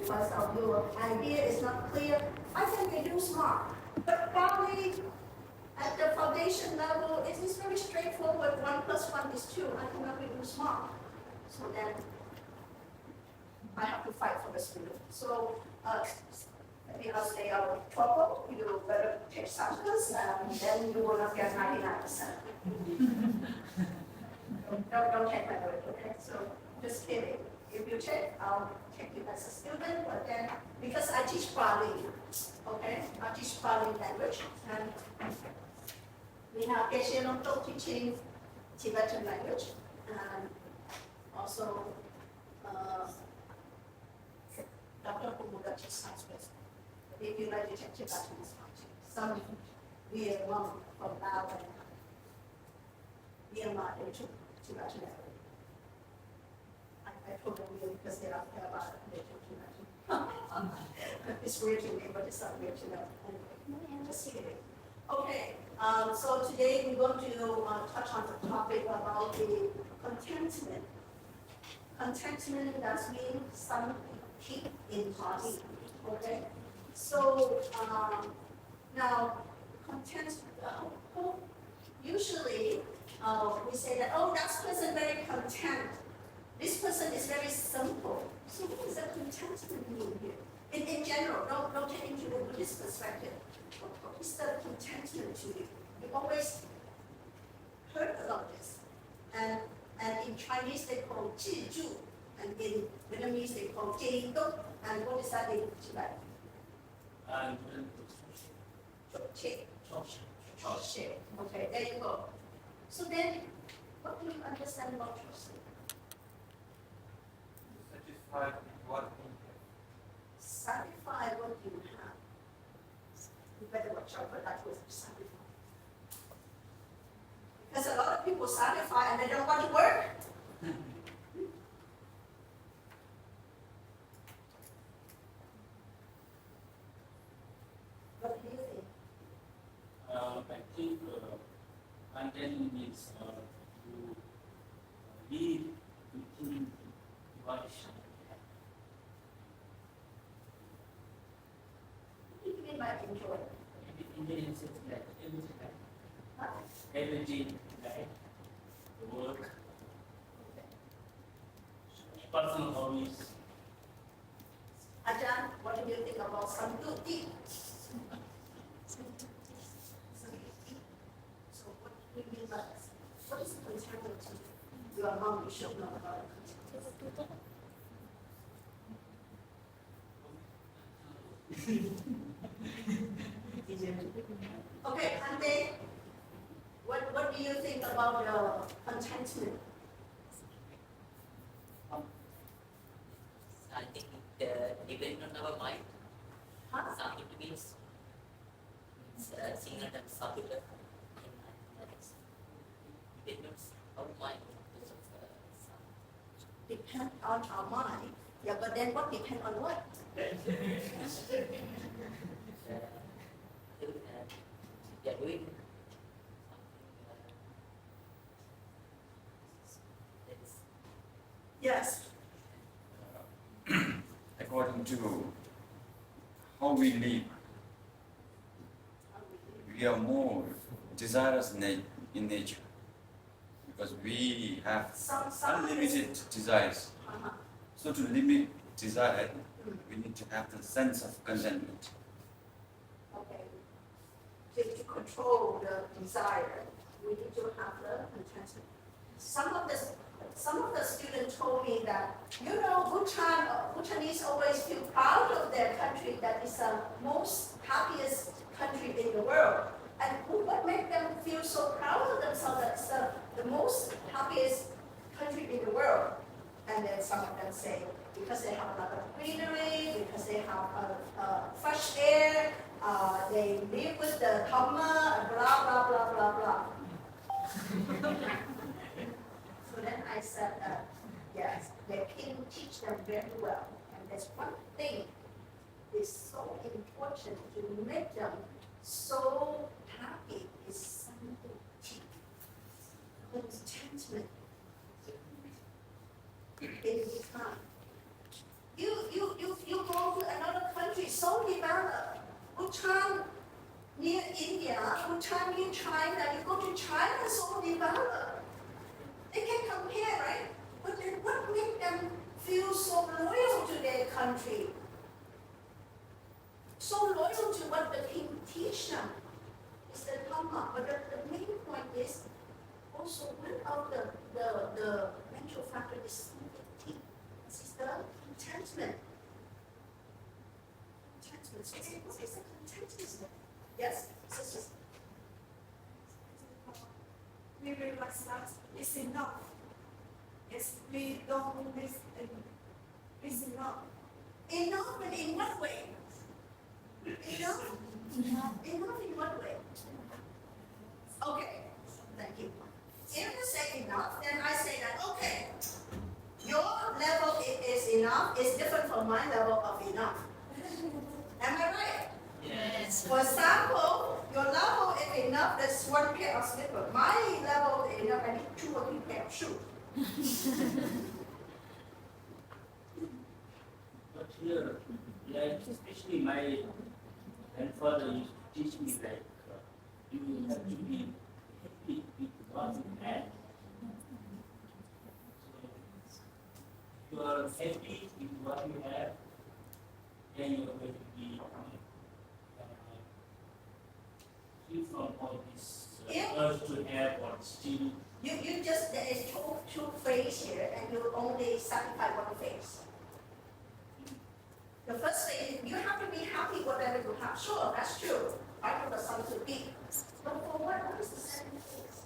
because of your idea is not clear, I can reduce mark. But probably at the foundation level, it is very straightforward. 1 plus 1 is 2. I cannot reduce mark. So then I have to fight for the student. So maybe I'll say trouble, you better take science, and then you will not get 99%. Don't take my word, okay? So just kidding. If you take, I'll take you as a student, but then, because I teach Bali, okay? I teach Bali language, and we have Asian local teaching Tibetan language, and also Dr. Kumuda teaches Sanskrit. If you like to take Tibetan, it's fine too. Some Vietnam from Laos and Myanmar, they took Tibetan language. I told them because they don't care about it, they took Tibetan. It's weird to me, but it's not weird to them. Anyway, just kidding. Okay, so today we're going to touch on the topic about the contentment. Contentment, that means some keep in body. Okay, so now content. Usually we say that, oh, that person very content. This person is very simple. So what does that contentment mean here? In general, don't take into the Buddhist perspective. What is the contentment to you? You always heard about this. And in Chinese they call 自助, and in Vietnamese they call 接动. And what is that in Tibetan? Okay, there you go. So then, what do you understand about trust? Satisfied with what we have. Satisfy what you have. You better watch out for that word, satisfy. Because a lot of people satisfy and they don't want to work. What do you think? I think content means you live within devotion. What do you mean by enjoy? Intelligence is like everything, Huh? everything, right? The work, personal hobbies. Ajahn, what do you think about samtuti? So what do you mean by that? What is contentment to you? Your mom, you should know about it. Okay, Ante, what do you think about contentment? I think it depends on our mind. Huh? Samhita means singing and samhita. Depends on our mind. Depend on our mind. Yeah, but then what depend on what? They are doing Yes. According to how we live, we are more desirous in nature because we have Some unlimited desires. Uh-huh. So to limit desire, we need to have the sense of contentment. Okay. To control the desire, we need to have the contentment. Some of the students told me that, Bhutanese always feel proud of their country, that is the most happiest country in the world. And what makes them feel so proud of themselves that it's the most happiest country in the world? And then some of them say, because they have a lot of greenery, because they have fresh air, they live with the Dhamma, blah, blah, blah, blah, blah. So then I said, yes, their king teach them very well. And there's one thing is so important to make them so happy is something contentment. In time. You go Bhutan near India, Bhutan near China, you go to China, so developed. They can compare, right? But then what makes them feel so loyal to their country? So loyal to what the king teach them is the Dhamma. But the main point is also one of the mental factor is something. This is the contentment. Contentment. So what is the contentment? Yes, sisters. We realize that it's enough. Yes, we don't miss it's enough. Enough, but in what way? Enough? Enough in what way? Okay, thank you. If you say enough, then I say that, okay, your level is enough is different from my level of enough. Am I right? Yes. For example, your level is enough, that's one pair of slippers. My level is enough, I need 2 or 3 pair of shoes. But here, like especially my grandfather used to teach me like you have to be happy with what you have. So if you are happy with what you have, then you are going to be free from all this Yeah. urge to have or steal. You just, there is two phase here, and you only satisfy one phase. The first phase, you have to be happy whatever you have. Sure, that's true. I know the sum to be. But for what is the second phase?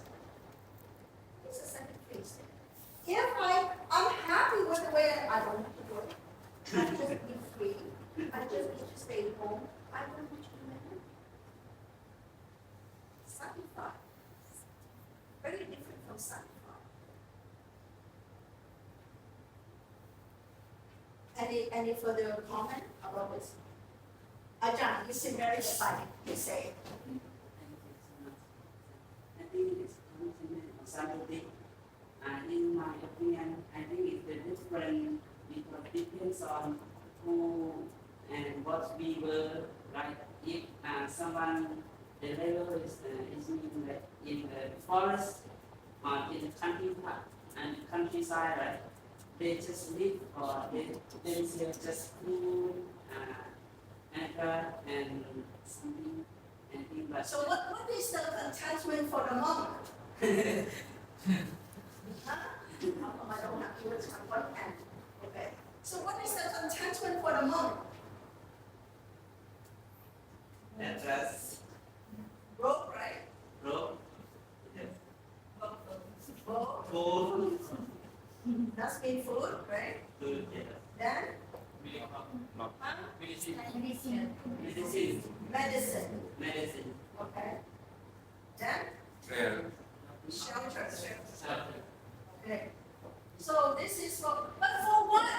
What's the second phase? If I'm happy with the way I don't have to work, I just be free, I just need to stay home, I don't need to do anything. Satisfied. Very different from satisfied. Any further comment about this? Ajahn, you seem very excited. You say it. I think it's contentment or something. In my opinion, I think it's the different because it depends on who and what we were. Like if someone the level is in the forest or in the country part and the countryside, right? They just live or they just food, anchor and something and things like. So what is the contentment for the monk? Huh? I don't have to words on one hand. Okay. So what is the contentment for the monk? Address, Rope, right? rope, yes, Rope. food, That's mean food, right? food, yes. Then? Huh? Medicine, Medicine. Okay. Then? Prayer. Shelter. Okay. So this is but for what?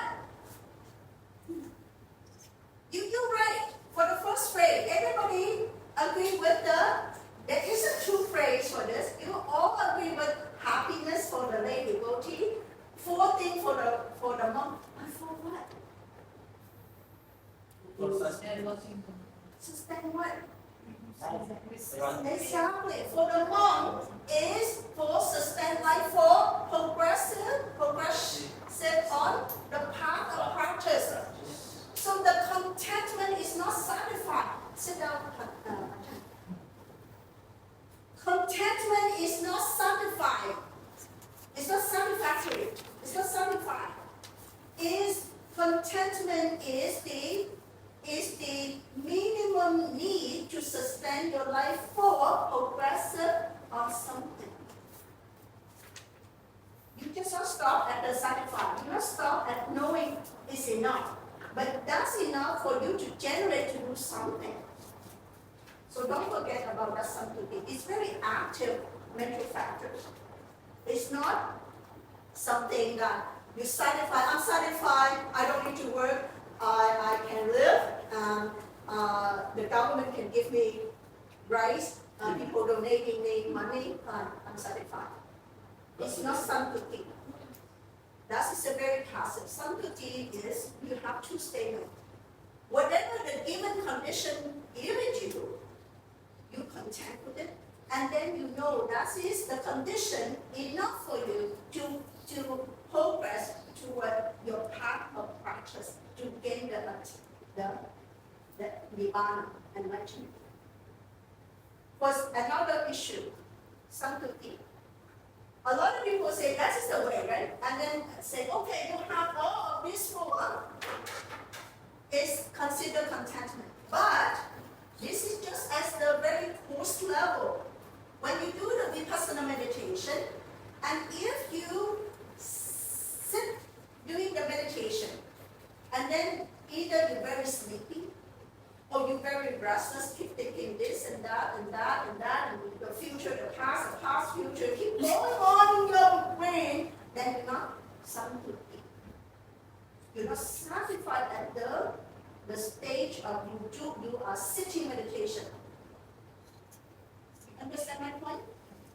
You're right. For the first phrase, everybody agree with there is a two phrase for this. You all agree with happiness for the lay devotee, 4 things for the monk. But for what? Sustain what? Exactly. For the monk is for sustain life, for progressive on the path of practice. So the contentment is not satisfied. Sit down. Contentment is not satisfied. It's not satisfactory. It's not satisfied. Contentment is the minimum need to sustain your life for progressive or something. You just not stop at the satisfied. You not stop at knowing it's enough. But that's enough for you to generate to do something. So don't forget about that something. It's very active mental factors. It's not something that you satisfy. I'm satisfied. I don't need to work. I can live. The government can give me rice. People donating me money. I'm satisfied. It's not samputi. That is a very passive. Samputi is you have two statements. Whatever the given condition given you content with it, and then you know that is the condition enough for you to progress toward your path of practice to gain the nirvana enlightenment. Was another issue, samputi. A lot of people say that is the way, right? And then say, okay, you have all of this for is considered contentment. But this is just as the very coarse level. When you do the vipassana meditation, and if you sit doing the meditation, and then either you're very sleepy, or you're very restless, keep thinking this and that and that and that, and the future, the past, future, keep going on in your brain, then you're not samputi. You're not satisfied at the stage of you are sitting meditation. Understand my point?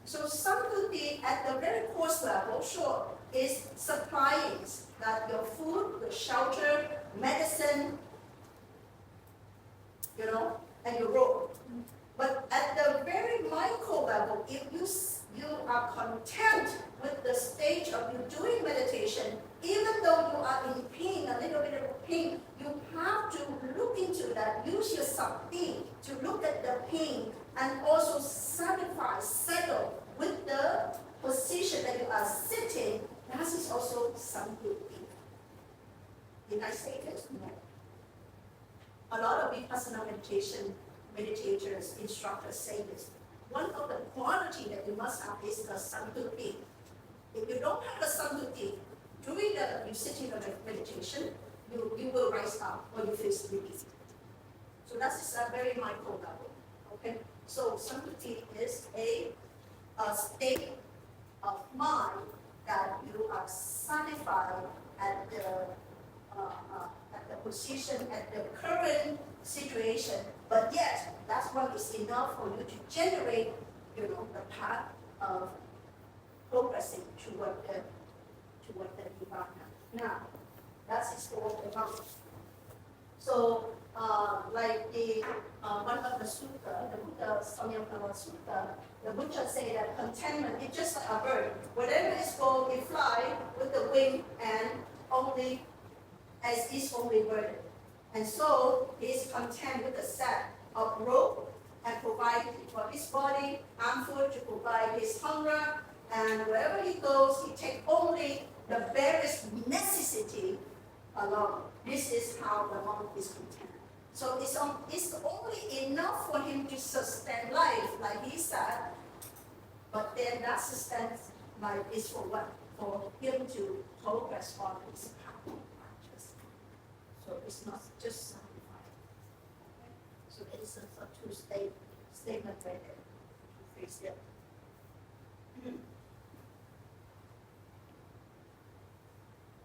So samputi at the very coarse level, sure, is supplying that your food, your shelter, medicine, and your robe. But at the very micro level, if you are content with the stage of you doing meditation, even though you are in pain, a little bit of pain, you have to look into that, use your sati to look at the pain and also satisfy, settle with the position that you are sitting. That is also samputi. Did I say this? No. A lot of vipassana meditators, instructors say this. One of the quality that you must have is the samputi. If you don't have the samputi, during you sitting on the meditation, you will rise up or you feel sleepy. So that is a very micro level. Okay? So samputi is a state of mind that you are satisfied at the position, at the current situation, but yet that one is enough for you to generate, the path of progressing toward the nirvana. Now, that is all about. So, like the one of the sutta, the Buddha Samyapava Sutta, the Buddha say that contentment is just like a bird. Whatever is go, it fly with the wing and only as is only bird. And so he is content with the set of rope and provide for his body, and food to provide his hunger, and wherever he goes, he takes only the barest necessity alone. This is how the monk is content. So it's only enough for him to sustain life, like he said, but then that sustains life is for what? For him to progress on his path. So it's not just sacrifice. Okay? So it's a two statement right there. Three steps.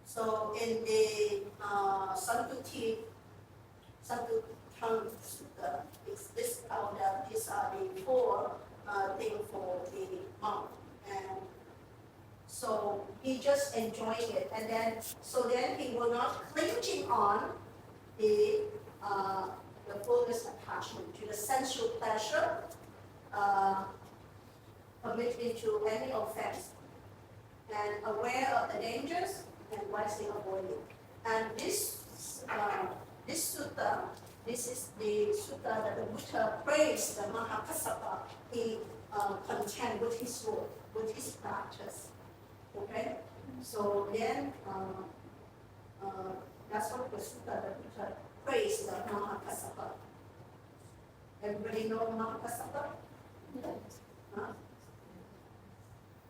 So in the Santuti Sutta, these are the four things for the monk. And so he just enjoying it, and then he will not clinging on the fullness attachment to the sensual pleasure, committing to any offense, and aware of the dangers and wisely avoiding. And this sutta, this is the sutta that the Buddha praised the Mahakassapa. He content with his work, with his practice. Okay, so then that's what the sutta that Buddha praised the Mahakassapa. Everybody know Mahakassapa? Huh?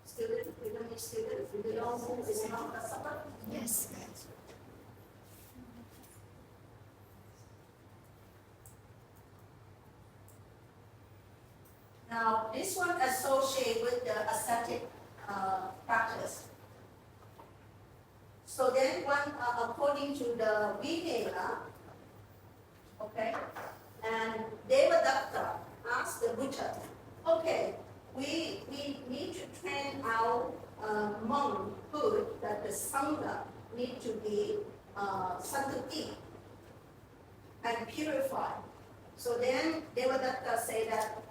Student, do you know who is Mahakassapa? Yes. Now, this one associated with the ascetic practice. So then according to the Vinaya, okay, and Devadatta asked the Buddha, okay, we need to train our monkhood that the Sangha need to be santuti and purified. purified. So then Devadatta say that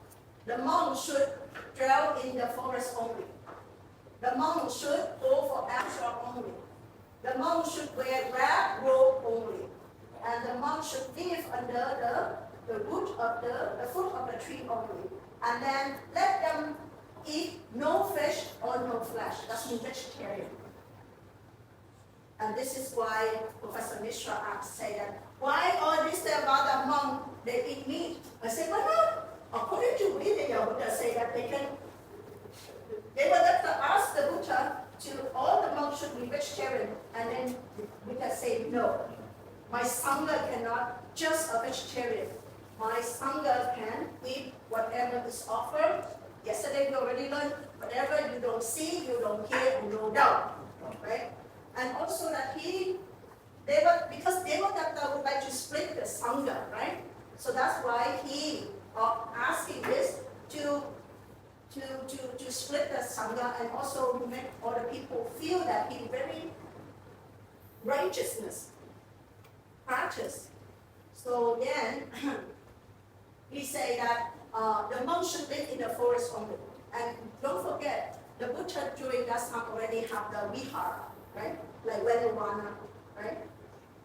the monk should dwell in the forest only. The monk should go for ashram only. The monk should wear red robe only. And the monk should live under the root of the foot of the tree only. And then let them eat no fish or no flesh. That's vegetarian. And this is why Professor Mishra asked, say that, why all this about the monk, they eat meat? I said, why not? According to Vidya, Buddha say that they can, they were left to ask the Buddha to all the monks should be vegetarian. And then Buddha said, no, my Sangha cannot just a vegetarian. My Sangha can eat whatever is offered. Yesterday we already learned, whatever you don't see, you don't hear, and no doubt, right? And also that because Devadatta would like to split the Sangha, right? So that's why he asking this to split the Sangha and also make all the people feel that he very righteousness practice. So then he say that the monk should live in the forest only. And don't forget, the Buddha during that time already have the vihara, right? Like Vedavana, right?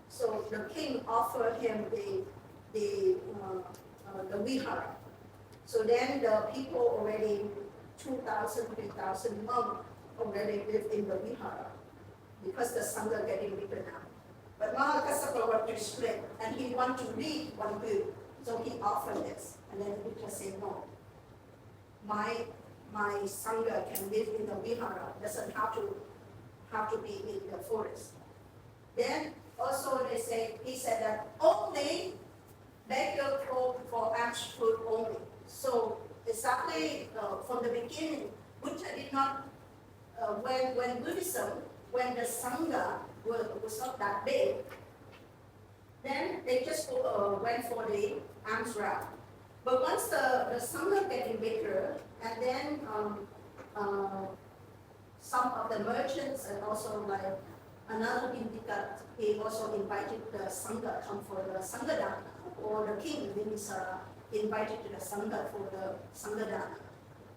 So the king offered him the vihara. So then the people already 2,000, 3,000 monks already live in the vihara because the Sangha getting bigger now. But Mahakassapa wanted to split and he wanted to lead one group. So he offered this. And then the Buddha said, no, my Sangha can live in the vihara, doesn't have to be in the forest. Then also he said that only beggar for alms food only. So exactly from the beginning, Buddha did not, when Buddhism, when the Sangha was not that big, then they just went for the alms route. But once the Sangha getting bigger, and then some of the merchants and also like another Indika, he also invited the Sangha come for the Sanghadana, or the king Bimbisara invited to the Sangha for the Sanghadana.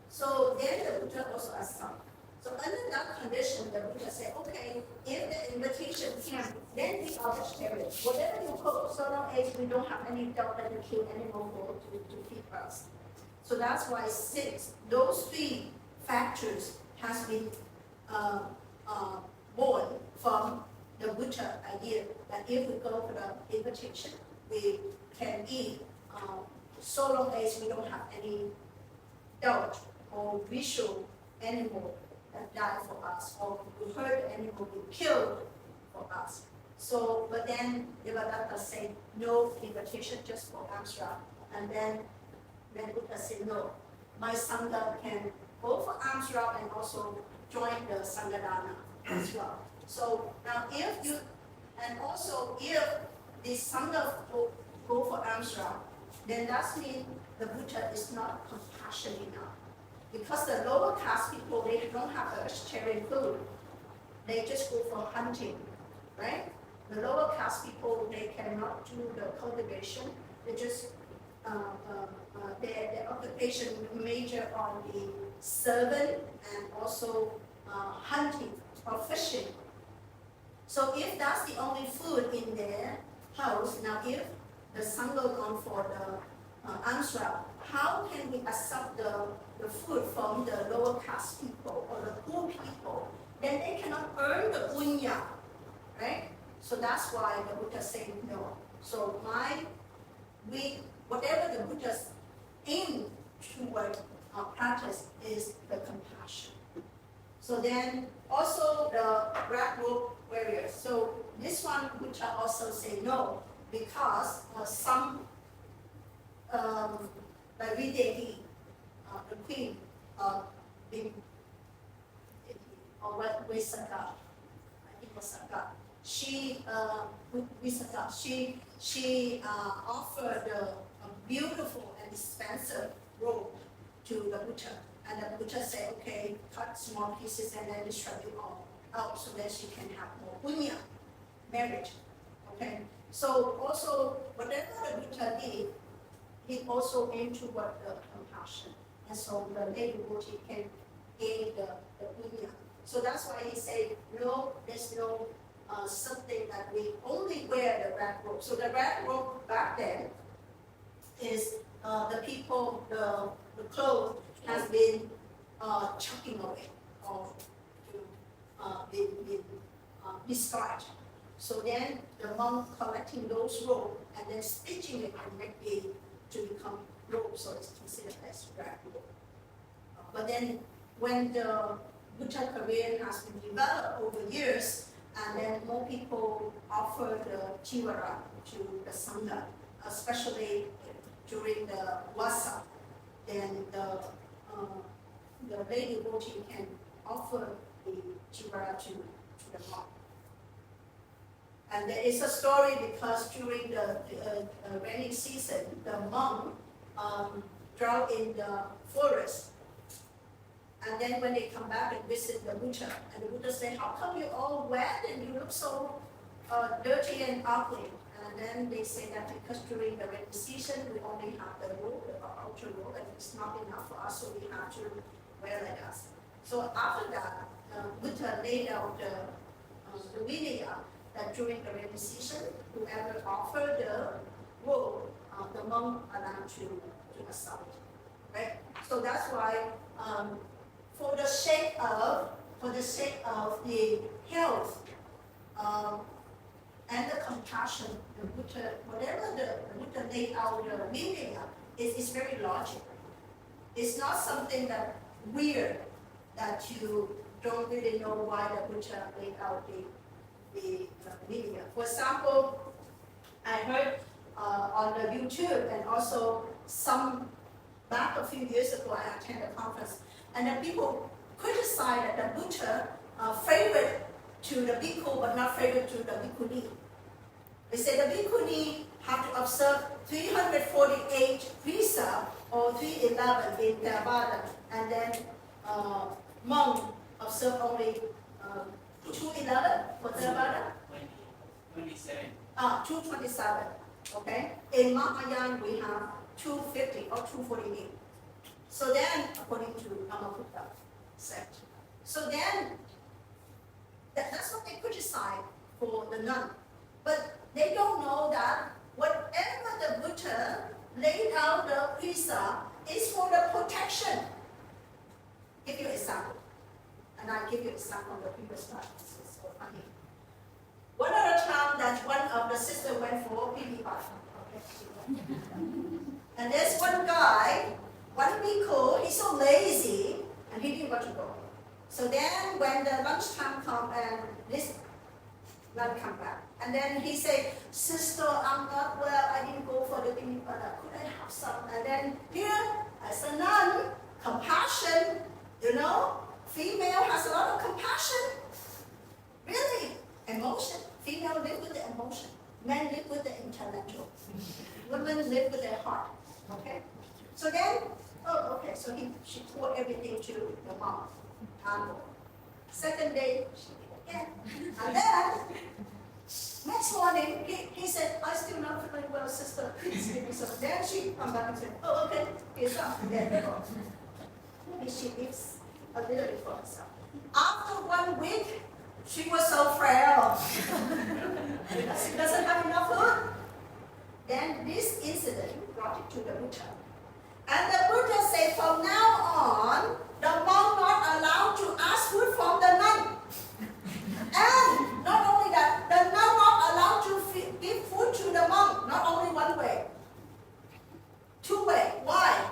So then the Buddha also asked some. So under that condition, the Buddha said, okay, if the invitation came, then we are vegetarian. Whatever you cook, so long as we don't have any dog and kill animal to feed us. So that's why since those three factors has been born from the Buddha idea that if we go for the invitation, we can eat so long as we don't have any doubt or visual animal that died for us, or we heard animal be killed for us. So, but then Devadatta said no invitation just for Amsra, and then Buddha said no, my Sangha can go for Amsra and also join the Sanghadana as well. So now if you, and also if the Sangha go for Amsra, then that means the Buddha is not compassionate enough. Because the lower caste people, they don't have a vegetarian food. They just go for hunting, right? The lower caste people, they cannot do the cultivation. They just, their occupation major on the servant and also hunting or fishing. So if that's the only food in their house, now if the Sangha gone for the Amsra, how can we accept the food from the lower caste people or the poor people? Then they cannot earn the punya, right? So that's why the Buddha said no. So whatever the Buddha's aim toward practice is the compassion. So then also the red robe warriors. So this one Buddha also say no because some like Videhi, the queen of Visakha, she offered a beautiful and expensive robe to the Buddha, and the Buddha said, okay, cut small pieces and then distribute all out so that she can have more punya, marriage, okay? So also, whatever the Buddha did, he also aimed toward the compassion. And so the lay devotee can gain the punya. So that's why he said, no, there's no something that we only wear the red robe. So the red robe back then is the people, the clothes has been chucking away or been discarded. So then the monk collecting those robes and then stitching it and make it to become robes, so it's considered as red robe. But then when the Buddha career has been developed over years, and then more people offer the jivara to the sangha, especially during the wasa, then the lay devotee can offer the jivara to the monk. And there is a story because during the rainy season, the monk drowned in the forest. And then when they come back and visit the Buddha, and the Buddha said, how come you're all wet and you look so dirty and ugly? And then they say that because during the rainy season, we only have the robe, the outer robe, and it's not enough for us, so we have to wear like us. So after that, Buddha laid out the vinaya that during the rainy season, whoever offered the robe, the monk allowed to accept, right? So that's why for the sake of the health and the compassion, the Buddha, whatever the Buddha laid out the vinaya is very logical. It's not something that weird that you don't really know why the Buddha laid out the vinaya. For example, I heard on the YouTube and also back a few years ago, I attended a conference, and then people criticized that the Buddha favored to the bhikkhu but not favored to the bhikkhuni. They say the bhikkhuni have to observe 348 visa or 311 in Theravada, and then monk observe only 211 for Theravada? 27. 227. Okay. In Mahayana we have 250 or 248. So then, according to Brahmagupta sect. So then, that's what they criticize for the nun. But they don't know that whatever the Buddha laid out the visa is for the protection. Give you an example. And I give you an example on the previous slide. This is so funny. One other time that one of the sisters went for pity party. Okay. And there's one guy, one bhikkhu, he's so lazy, and he didn't want to go. So then when the lunchtime comes and this nun come back, and then he said, sister, I'm not well, I didn't go for the pity party, could I have some? And then here, as a nun, compassion, female has a lot of compassion. Really, emotion. Female live with the emotion. Men live with the intellectual. Women live with their heart. Okay? So then, so she poured everything to the mom. Second day, she did again. And then, next morning, he said, I'm still not feeling well, sister. Please give me some. Then she come back and said, okay, here's some. Then go. Maybe she lives a little bit for herself. After 1 week, she was so frail. Because she doesn't have enough food. Then this incident brought it to the Buddha. And the Buddha said, from now on, the monk not allowed to ask food from the nun. And not only that, the nun not allowed to give food to the monk, not only one way. 2 ways. Why?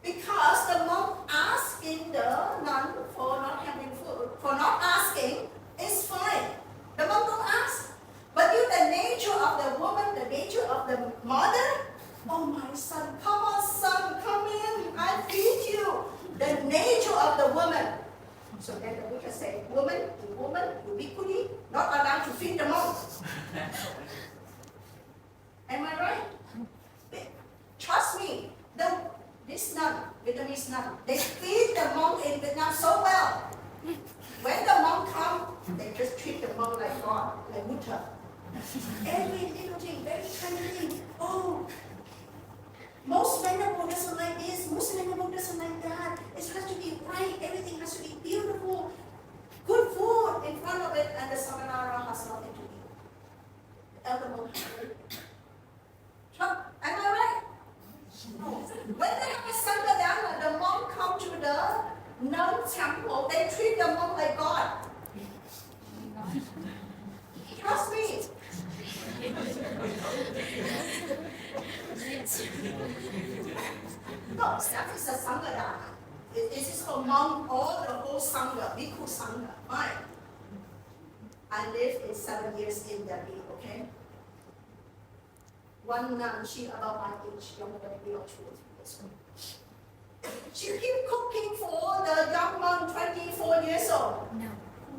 Because the monk asking the nun for not having food, for not asking, is fine. The monk don't ask. But if the nature of the woman, the nature of the mother, oh my son, come on son, come in, I feed you. The nature of the woman. So then the Buddha said, woman, you bhikkhuni, not allowed to feed the monk. Am I right? Trust me, this nun, Vietnamese nun, they feed the monk in Vietnam so well. When the monk come, they just treat the monk like God, like Buddha. Every little thing, very tiny thing. Oh, most venerable doesn't like this, most venerable doesn't like that. It has to be right, everything has to be beautiful. Good food in front of it, and the Samanara has nothing to eat. The elder monk has to eat. Am I right? When they have a Sangadana, the monk come to the nun temple, they treat the monk like God. Trust me. No, that is a Sangadana. This is for monk or the whole Sangha, Bhikkhu Sangha. Fine. I lived in 7 years in Delhi, okay? One nun, she about my age, younger than me or 2 or 3 years old. She keep cooking for the young monk, 24 years old. No.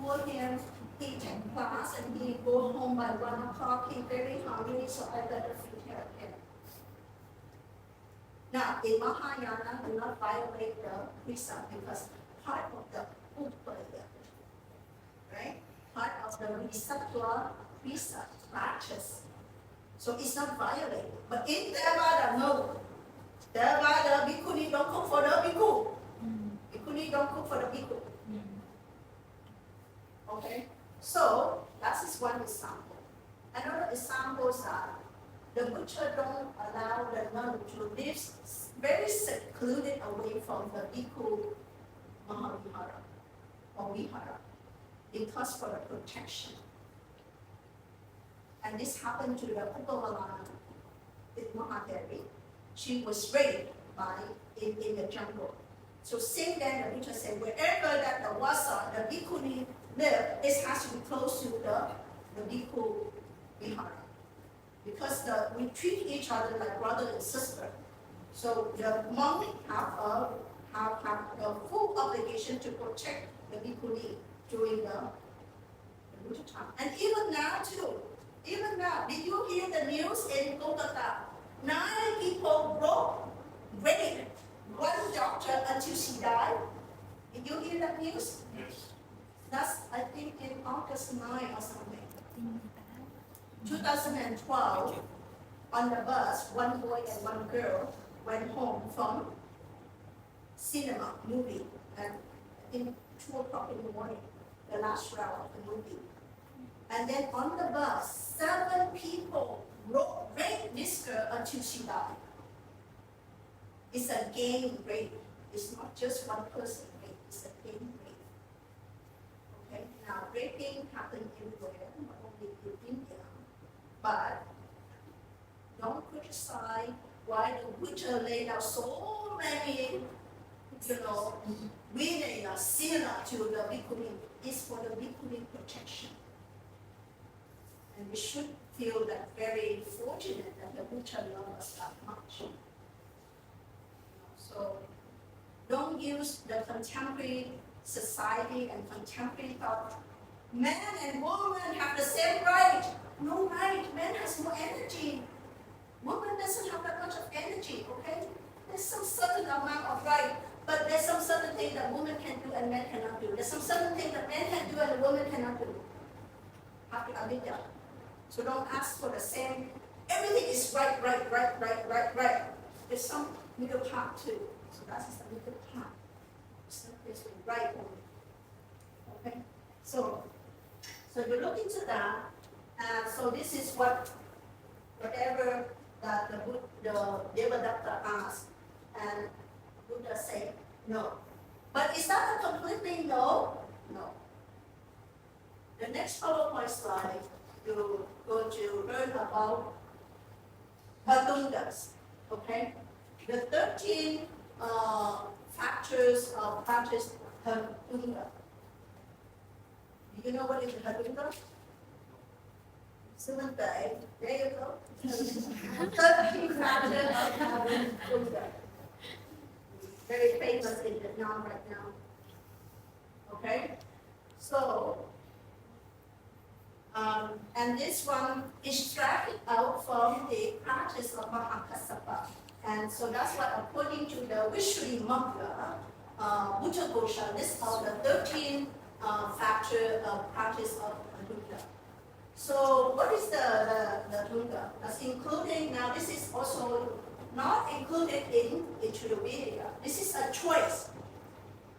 Poor him, he take class and he go home by 1 o'clock, he very hungry, so I better feed him. Now, in Mahayana, do not violate the precept because part of the upaya, right? Part of the receptor precept practice. So it's not violated. But in Theravada, no. Theravada, bhikkhuni don't cook for the bhikkhu. Bhikkhuni don't cook for the bhikkhu. Okay? So, that is one example. Another example is that the Buddha don't allow the nun to live very secluded away from the bhikkhu mahavihara or vihara because for the protection. And this happened to the Upavalana with Mahadevi. She was raped in the jungle. So since then, the Buddha said, wherever that the wasa, the bhikkhuni live, it has to be close to the bhikkhu vihara. Because we treat each other like brother and sister. So the monk have a full obligation to protect the bhikkhuni during the Buddha time. And even now too, even now, did you hear the news in Kolkata? 9 people raped one doctor until she died. Did you hear that news? Yes. That's, I think, in August 9 or something. 2012, on the bus, one boy and one girl went home from cinema movie, and I think 2 o'clock in the morning, the last round of the movie. And then on the bus, 7 people raped this girl until she died. It's a gang rape. It's not just one person rape, it's a gang rape. Okay, now raping happens everywhere, not only in India. But don't criticize why the Buddha laid out so many, Vinaya, sila to the bhikkhuni. It's for the bhikkhuni protection. And we should feel that very fortunate that the Buddha loved us that much. So don't use the contemporary society and contemporary thought. Men and women have the same right. No right. Man has more energy. Woman doesn't have that much of energy, okay? There's some certain amount of right, but there's some certain thing that women can do and men cannot do. There's some certain thing that men can do and the woman cannot do. Have to admit that. So don't ask for the same. Everything is right. There's some middle part too. So that's the middle part. It's not just right only. Okay? So you look into that. So this is whatever that the Devadatta asked, and Buddha said no. But is that a completely no? No. The next PowerPoint slide, you're going to learn about Hadundas, okay? The 13 factors of practice Hadunda. Do you know what is Hadunda? There you go. 13 factors of Hadunda. Very famous in Vietnam right now. Okay? So, and this one is extracted out from the practice of Mahakassapa. And so that's why, according to the Visuddhimagga, Buddha Gosha lists out the 13 factor of practice of Buddha. So what is the Buddha? That's including, now this is also not included into the video. This is a choice.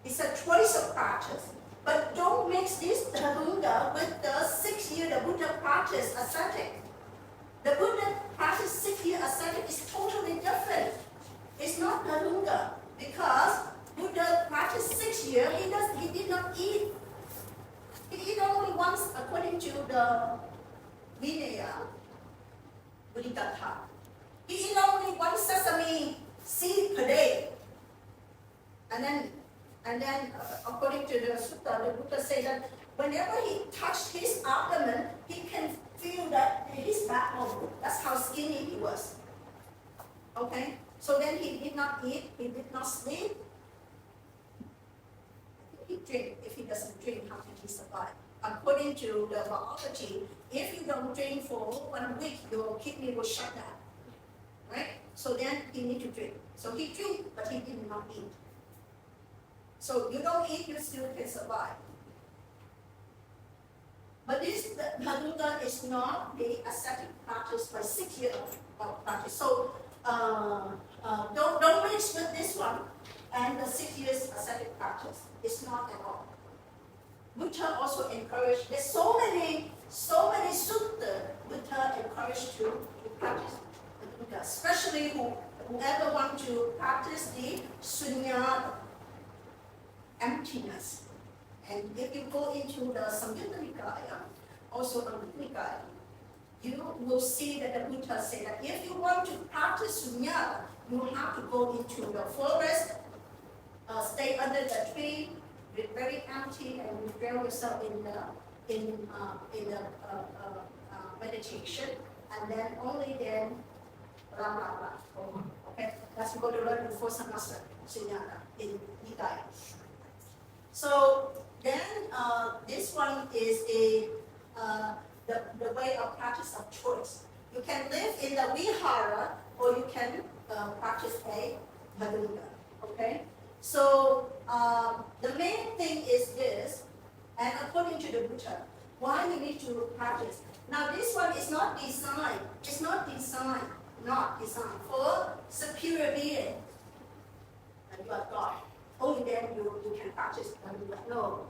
It's a choice of practice. But don't mix this Buddha with the 6-year the Buddha practice ascetic. The Buddha practice 6-year ascetic is totally different. It's not Buddha because Buddha practiced 6 years. He did not eat. He eat only once according to the Vinaya, Buddhagata. He eat only one sesame seed per day. And then according to the sutta, the Buddha said that whenever he touched his abdomen, he can feel that his backbone. That's how skinny he was. Okay? So then he did not eat, he did not sleep. He drink. If he doesn't drink, how can he survive? According to the biology, if you don't drink for 1 week, your kidney will shut down. Right? So then he need to drink. So he drink, but he did not eat. So you don't eat, you still can survive. But this Buddha is not the ascetic practice by 6 years of practice. So don't mix with this one and the 6 years ascetic practice. It's not at all. Buddha also encouraged. There's so many sutta Buddha encouraged to practice the Buddha, especially whoever want to practice the sunya emptiness. And if you go into the Samyutta Nikaya, also the Nikaya, you will see that the Buddha said that if you want to practice sunya, you have to go into the forest, stay under the tree, be very empty, and withdraw yourself in the meditation, and then only then, blah blah blah. Okay, that's what we learn before semester sunyata in Nikaya. So then this one is the way of practice of choice. You can live in the vihara or you can practice a bhaduga. Okay? So the main thing is this, and according to the Buddha, why we need to practice. Now this one is not designed. It's not designed for superior being. And you are God. Only then you can practice bhaduga. No.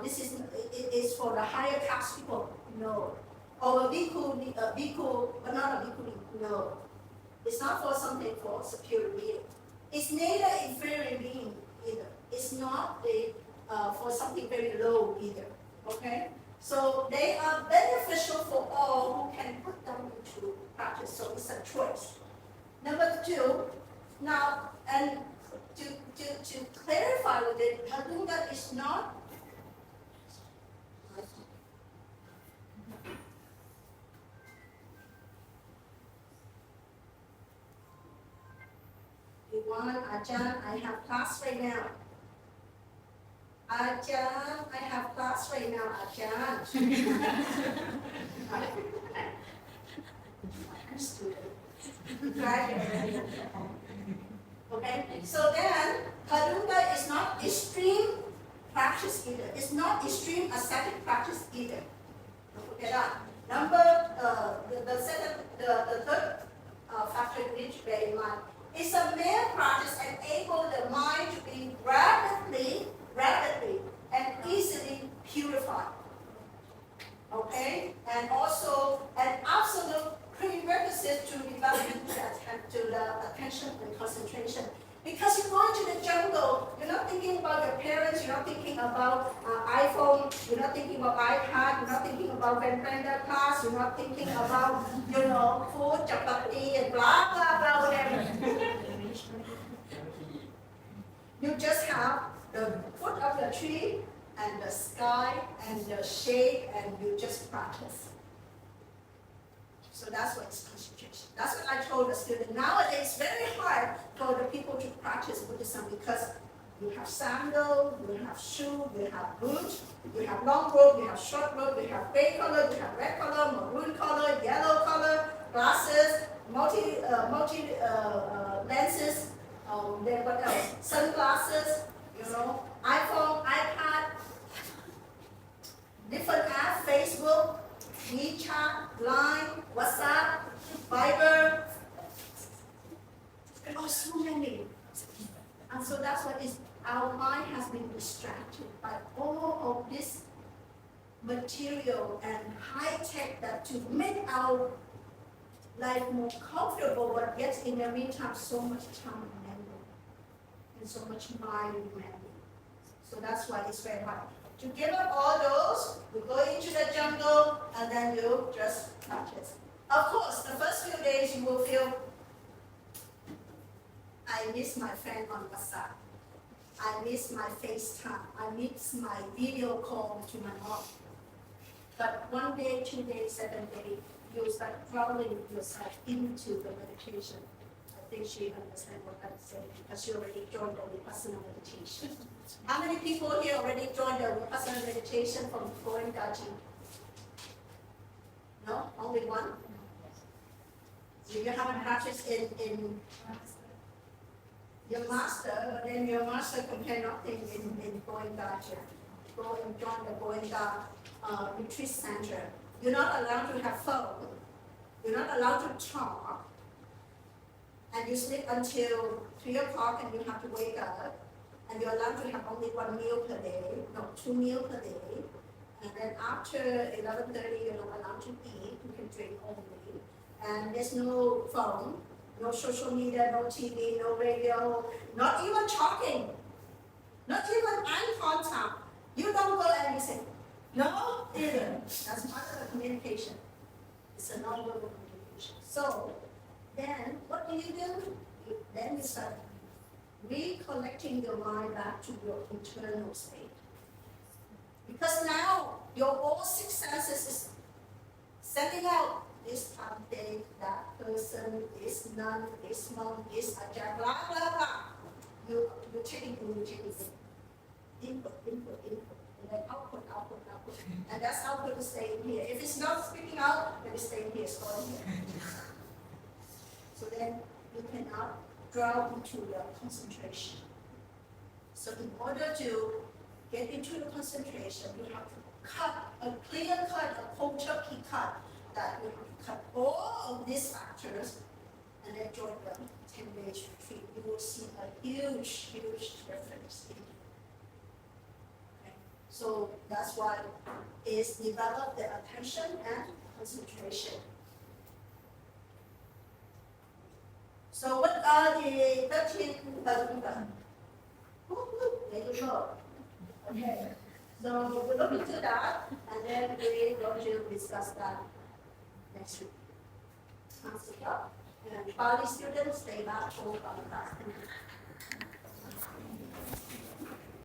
This is for the higher caste people. No. Or a bhikkhu, but not a bhikkhuni. No. It's not for something for superior being. It's neither inferior being either. It's not for something very low either. Okay? So they are beneficial for all who can put them into practice. So it's a choice. Number 2, now, and to clarify with it, bhaduga is not Ajahn, I have class right now. Ajahn, I have class right now, Ajahn. Right? Okay, so then bhaduga is not extreme practice either. It's not extreme ascetic practice either. Don't forget that. The third factor you need to bear in mind. It's a mere practice enable the mind to be rapidly and easily purified. Okay? And also an absolute prerequisite to developing to the attention and concentration. Because you go into the jungle, you're not thinking about your parents, you're not thinking about iPhone, you're not thinking about iPad, you're not thinking about Vendetta class, you're not thinking about, food, chapati, and blah, blah, blah, whatever. You just have the foot of the tree and the sky and the shade, and you just practice. So that's what it's concentration. That's what I told the student. Nowadays, it's very hard for the people to practice Buddhism because you have sandal, you have shoe, you have boots, you have long robe, you have short robe, you have gray color, you have red color, maroon color, yellow color, glasses, multi lenses, then what else? Sunglasses, iPhone, iPad, different apps, Facebook, WeChat, Line, WhatsApp, Viber. There are so many. And so that's what is, our mind has been distracted by all of this material and high tech that to make our life more comfortable, but yet in the meantime, so much time remaining and so much mind remaining. So that's why it's very hard. To give up all those, you go into the jungle and then you just practice. Of course, the first few days you will feel, I miss my friend on WhatsApp. I miss my FaceTime. I miss my video call to my mom. But 1 day, 2 days, 7 days, you start drawing yourself into the meditation. I think she understands what I'm saying because she already joined the Vipassana meditation. How many people here already joined the Vipassana meditation from Goenkaji? No? Only one? So you haven't practiced in your master, but then your master compare nothing in Goenkaji. Go and join the Goenka retreat center. You're not allowed to have phone. You're not allowed to talk. And you sleep until 3 o'clock and you have to wake up. And you're allowed to have only 1 meal per day, no, 2 meals per day. And then after 11:30, you're not allowed to eat. You can drink only. And there's no phone, no social media, no TV, no radio, not even talking, not even eye contact. You don't go and you say, no, either. That's part of the communication. It's a non-verbal communication. So then what do? Then you start recollecting your mind back to your internal state. Because now your all 6 senses is sending out this update, that person, this nun, this monk, this ajahn, blah, blah, blah. You're taking input, and then output. And that's output is staying here. If it's not speaking out, then it's staying here, storing here. So then you cannot draw into your concentration. So in order to get into the concentration, you have to cut a clear cut, a cold turkey cut, that you have to cut all of these factors and then join the 10 days retreat. You will see a huge difference. Okay. So that's why is develop the attention and concentration. So what are the 13 Bhaguga? There you go. Okay. So we'll look into that and then we're going to discuss that next week. Hands up. And Bali students, stay back for class.